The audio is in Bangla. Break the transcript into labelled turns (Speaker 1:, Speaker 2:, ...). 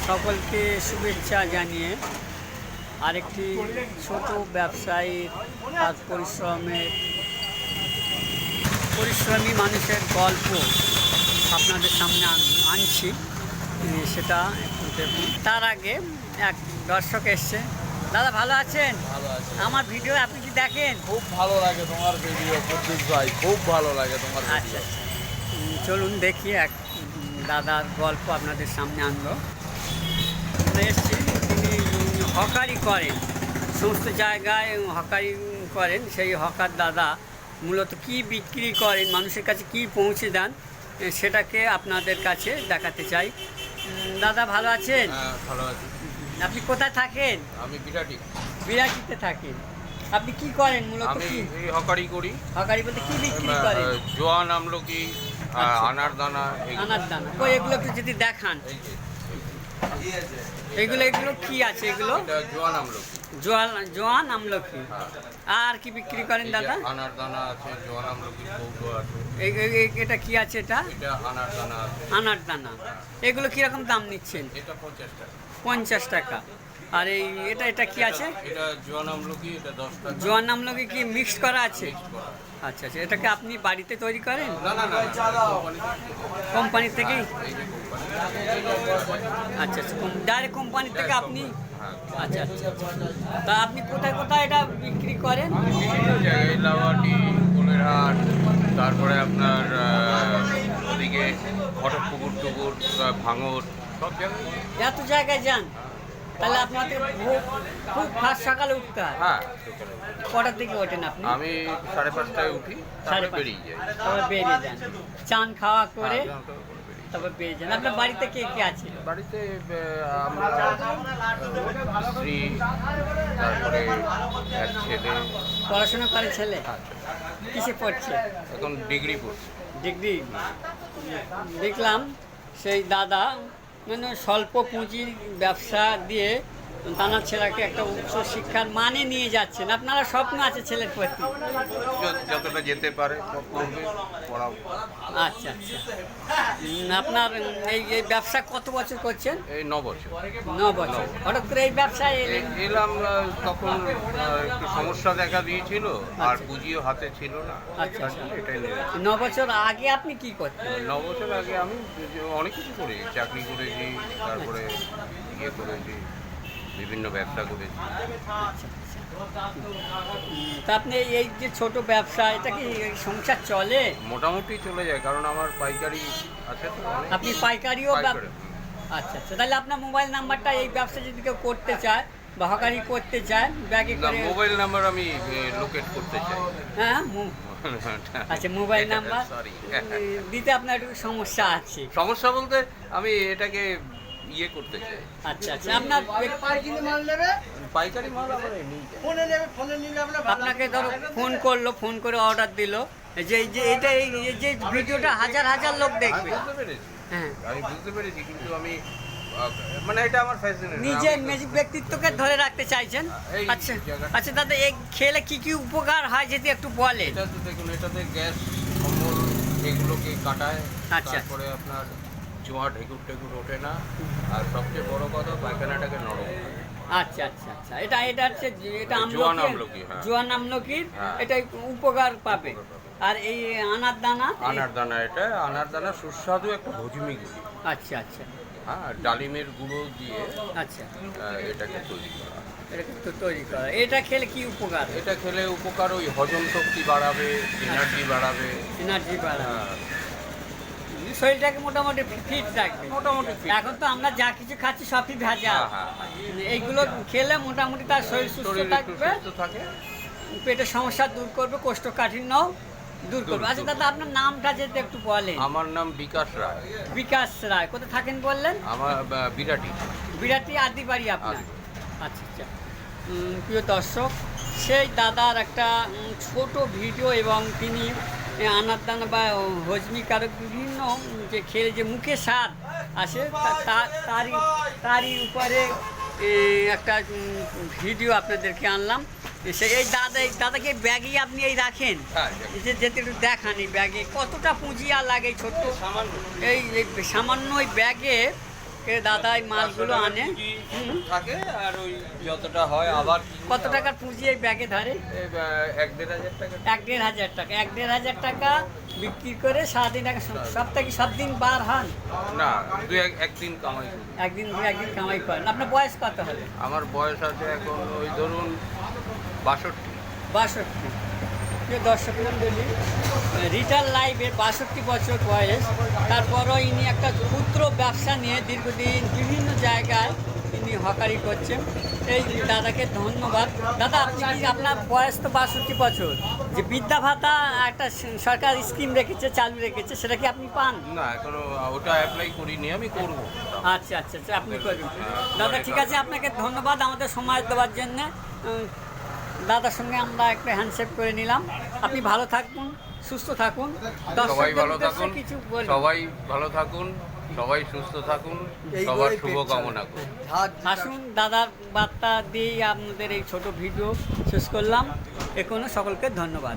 Speaker 1: সকলকে শুভেচ্ছা জানিয়ে আরেকটি ছোট ব্যবসায়ীর কাজ পরিশ্রমী মানুষের গল্প আপনাদের সামনে আনছি, সেটা একটু দেখুন। তার আগে এক দর্শক এসছে। দাদা ভালো আছেন?
Speaker 2: ভালো আছে।
Speaker 1: আমার ভিডিও আপনি কি দেখেন?
Speaker 2: খুব ভালো লাগে তোমার ভিডিও প্রদ্যুৎ ভাই, খুব ভালো লাগে তোমার
Speaker 1: আচ্ছা
Speaker 2: ভিডিও।
Speaker 1: চলুন দেখি এক দাদার গল্প আপনাদের সামনে আনলো। এসছি, তিনি হকারি করেন, সমস্ত জায়গায় হকারি করেন। সেই হকার দাদা মূলত কি বিক্রি করেন, মানুষের কাছে কি পৌঁছে দেন, সেটাকে আপনাদের কাছে দেখাতে চাই। দাদা ভালো আছেন?
Speaker 2: হ্যাঁ ভালো আছি।
Speaker 1: আপনি কোথায় থাকেন?
Speaker 2: আমি বিরাটি।
Speaker 1: বিরাটিতে থাকেন। আপনি কি করেন মূলত?
Speaker 2: আমি
Speaker 1: কি
Speaker 2: এই হকারি করি।
Speaker 1: হকারি বলতে কি বিক্রি করেন?
Speaker 2: জোয়ান আমলকি,
Speaker 1: আচ্ছা।
Speaker 2: আনার দানা।
Speaker 1: আনার দানা। কই এগুলো একটু যদি দেখান। এগুলো কি আছে এগুলো?
Speaker 2: এটা জোয়ান আমলকি।
Speaker 1: জোয়ান আমলকি।
Speaker 2: হ্যাঁ।
Speaker 1: আর কি বিক্রি করেন দাদা?
Speaker 2: আনার দানা আছে, জোয়ান আমলকি কৌটো আছে।
Speaker 1: এটা কি আছে? এটা
Speaker 2: এটা আনার দানা আছে।
Speaker 1: আনার দানা। এগুলো কিরকম দাম নিচ্ছেন?
Speaker 2: এটা 50 টাকা।
Speaker 1: 50 টাকা। আর এটা কি আছে?
Speaker 2: এটা জোয়ান আমলকি, এটা 10 টাকা।
Speaker 1: জোয়ান আমলকি কি মিক্সড করা আছে?
Speaker 2: Mixed করা।
Speaker 1: আচ্ছা আচ্ছা, এটাকে আপনি বাড়িতে তৈরি করেন?
Speaker 2: না না না,
Speaker 1: কোম্পানি থেকেই?
Speaker 2: এই যে কোম্পানি।
Speaker 1: আচ্ছা আচ্ছা, ডাইরেক্ট কোম্পানি থেকে আপনি?
Speaker 2: হ্যাঁ।
Speaker 1: আচ্ছা আচ্ছা। তা আপনি কোথায় কোথায় এটা বিক্রি করেন?
Speaker 2: বিভিন্ন জায়গায়, লাওয়াটি, কোলেরহাট, তারপরে আপনার ওদিকে ঘটকপুকুর টুকুর, ভাঙর, সব জায়গায়।
Speaker 1: এত জায়গায় যান? তাহলে আপনাদের খুব ফার্স্ট সকালে উঠতে হয়?
Speaker 2: হ্যাঁ,
Speaker 1: কটার দিকে ওঠেন আপনি?
Speaker 2: আমি 5:30টায় উঠি, তারপরে
Speaker 1: 5:30
Speaker 2: বেরিয়ে যাই।
Speaker 1: তারপর বেরিয়ে যান, চান খাওয়া করে
Speaker 2: হ্যাঁ, তারপরে বেরিয়ে যাই।
Speaker 1: তারপর বেরিয়ে যান। আপনার বাড়িতে কে কে আছে?
Speaker 2: বাড়িতে আমরা স্ত্রী, তারপরে এক ছেলে।
Speaker 1: পড়াশোনা করে ছেলে?
Speaker 2: আচ্ছা,
Speaker 1: কিসে পড়ছে?
Speaker 2: এখন ডিগ্রি পড়ছে।
Speaker 1: ডিগ্রি। দেখলাম সেই দাদা মানে স্বল্প পুঁজির ব্যবসা দিয়ে তানার ছেলেকে একটা উচ্চ শিক্ষার মানে নিয়ে যাচ্ছেন। আপনারা স্বপ্ন আছে ছেলের প্রতি?
Speaker 2: যতটা যেতে পারে করবে, পড়াবো।
Speaker 1: আচ্ছা আচ্ছা। আপনার এই ব্যবসা কত বছর করছেন?
Speaker 2: এই 9 বছর।
Speaker 1: 9 বছর। হঠাৎ করে এই ব্যবসায় এলেন?
Speaker 2: এলাম তখন একটু সমস্যা দেখা দিয়েছিল, আর
Speaker 1: আচ্ছা।
Speaker 2: পুঁজিও হাতে ছিল না।
Speaker 1: আচ্ছা, আচ্ছা।
Speaker 2: এটাই নিয়ে
Speaker 1: 9 বছর আগে আপনি কি করতেন?
Speaker 2: 9 বছর আগে আমি অনেক কিছু করেছি, চাকরি করেছি, তারপরে ইয়ে করেছি, বিভিন্ন ব্যবসা করেছি।
Speaker 1: আচ্ছা আচ্ছা। তা আপনি এই যে ছোট ব্যবসা, এটা কি সংসার চলে?
Speaker 2: মোটামুটি চলে যায়, কারণ আমার পাইকারি আছে তো অনেক।
Speaker 1: আপনি পাইকারিও
Speaker 2: পাইকারি,
Speaker 1: আচ্ছা আচ্ছা। তাহলে আপনার মোবাইল নাম্বারটা, এই ব্যবসা যদি কেউ করতে চায় বা হকারি করতে চায় ব্যাগে
Speaker 2: না,
Speaker 1: করে?
Speaker 2: মোবাইল নাম্বার আমি লোকেট করতে চাই।
Speaker 1: হ্যাঁ আচ্ছা, মোবাইল নাম্বার
Speaker 2: সরি,
Speaker 1: দিতে আপনার একটু সমস্যা আছে?
Speaker 2: সমস্যা বলতে আমি এটাকে ইয়ে করতে চাই।
Speaker 1: আচ্ছা আচ্ছা। আপনার
Speaker 2: পাইকারি মাল আবার
Speaker 1: আপনাকে ধরো ফোন করে অর্ডার দিল, যে এটা এই যে ভিডিওটা হাজার হাজার লোক দেখবে।
Speaker 2: বুঝতে পেরেছি,
Speaker 1: হ্যাঁ,
Speaker 2: আমি বুঝতে পেরেছি, কিন্তু আমি মানে এটা আমার ফ্যাশনের
Speaker 1: নিজের ব্যক্তিত্বকে ধরে রাখতে চাইছেন।
Speaker 2: এই
Speaker 1: আচ্ছা
Speaker 2: জায়গাটা।
Speaker 1: আচ্ছা দাদা, এই খেলে কি কি উপকার হয় যদি একটু বলেন?
Speaker 2: এটা তো দেখুন, এটাতে গ্যাস অম্বল এগুলোকে কাটায়।
Speaker 1: আচ্ছা।
Speaker 2: তারপরে আপনার জোয়া ঢেকুর টেকুর ওঠে না, আর সবচেয়ে বড় কথা পায়খানাটাকে নরম করে।
Speaker 1: আচ্ছা আচ্ছা আচ্ছা। এটা হচ্ছে এটা
Speaker 2: জোয়ান
Speaker 1: আমলকি,
Speaker 2: আমলকি, হ্যাঁ।
Speaker 1: জোয়ান আমলকির
Speaker 2: হ্যাঁ।
Speaker 1: এটা উপকার পাবে।
Speaker 2: উপকার পাবে।
Speaker 1: আর এই আনার দানা?
Speaker 2: আনার দানা, এটা আনার দানা সুস্বাদু একটা ভজিমি গুলি।
Speaker 1: আচ্ছা আচ্ছা
Speaker 2: হ্যাঁ, ডালিমের গুঁড়ো দিয়ে
Speaker 1: আচ্ছা।
Speaker 2: এটাকে তৈরি করা।
Speaker 1: এটা তো তৈরি করা। এটা খেলে কি উপকার?
Speaker 2: এটা খেলে উপকার, ওই হজম শক্তি বাড়াবে, এনার্জি বাড়াবে।
Speaker 1: এনার্জি বাড়াবে,
Speaker 2: হ্যাঁ,
Speaker 1: শরীরটাকে মোটামুটি ফিট রাখবে।
Speaker 2: মোটামুটি fit।
Speaker 1: এখন তো আমরা যা কিছু খাচ্ছি সবই ভেজাল।
Speaker 2: হ্যাঁ, হ্যাঁ।
Speaker 1: এইগুলো খেলে মোটামুটি তার শরীর সুস্থ
Speaker 2: শরীর একটু
Speaker 1: থাকবে,
Speaker 2: সুস্থ থাকে।
Speaker 1: পেটের সমস্যা দূর করবে, কোষ্ঠকাঠিন্য দূর করবে। আচ্ছা দাদা, আপনার নামটা যদি একটু বলেন?
Speaker 2: আমার নাম বিকাশ রায়।
Speaker 1: বিকাশ রায়। কোথায় থাকেন বললেন?
Speaker 2: আমার বিরাটি।
Speaker 1: বিরাটি আদি বাড়ি আপনার?
Speaker 2: আদি।
Speaker 1: আচ্ছা আচ্ছা। প্রিয় দর্শক, সেই দাদার একটা ছোট ভিডিও, এবং তিনি আনার দানা বা হজমি কারক বিভিন্ন যে খেলে যে মুখে স্বাদ আসে তারই উপরে একটা ভিডিও আপনাদেরকে আনলাম। এই দাদাকে ব্যাগে আপনি এই রাখেন,
Speaker 2: হ্যাঁ,
Speaker 1: যেতে একটু দেখান এই ব্যাগে কতটা পুঁজি আর লাগে। ছোট্ট
Speaker 2: সামান্য।
Speaker 1: এই সামান্য ওই ব্যাগে দাদাই মালগুলো আনে। হুম।
Speaker 3: থাকে আর ওই যতটা হয় আবার
Speaker 1: কত টাকার পুঁজি এই ব্যাগে ধরে?
Speaker 3: 1-1.5 টাকা।
Speaker 1: 1-1.5 টাকা। 1-1.5 টাকা বিক্রি করে সারাদিন সপ্তাহে সব দিন বার হন?
Speaker 2: না, একদিন কামাই করি।
Speaker 1: একদিন কামাই করেন। আপনার বয়স কত হবে?
Speaker 2: আমার বয়স আছে এখন ওই ধরুন 62।
Speaker 1: 62। প্রিয় দর্শক মণ্ডলী, রিটার লাইফে 62 বছর বয়স, তারপরও ইনি একটা ক্ষুদ্র ব্যবসা নিয়ে দীর্ঘদিন বিভিন্ন জায়গায় ইনি হকারি করছেন। এই দাদাকে ধন্যবাদ। দাদা, আপনি কি, আপনার বয়স তো 62 বছর, যে বৃদ্ধা ভাতা একটা সরকার স্কিম রেখেছে, চালু রেখেছে, সেটা কি আপনি পান?
Speaker 2: না, এখনো ওটা অ্যাপ্লাই করিনি, আমি করবো।
Speaker 1: আচ্ছা আচ্ছা আচ্ছা, আপনি করবেন। দাদা ঠিক আছে, আপনাকে ধন্যবাদ আমাদের সময় দেওয়ার জন্যে। দাদার সঙ্গে আমরা একটা হ্যান্ডশেক করে নিলাম। আপনি ভালো থাকুন, সুস্থ থাকুন।
Speaker 2: সবাই
Speaker 1: দর্শকদের
Speaker 2: ভালো
Speaker 1: উদ্দেশ্যে
Speaker 2: থাকুন,
Speaker 1: কিছু বলুন।
Speaker 2: সবাই ভালো থাকুন, সবাই সুস্থ থাকুন, সবার শুভকামনা করি।
Speaker 1: আসুন, দাদার বার্তা দিয়েই আপনাদের এই ছোট ভিডিও শেষ করলাম। এখনো সকলকে ধন্যবাদ।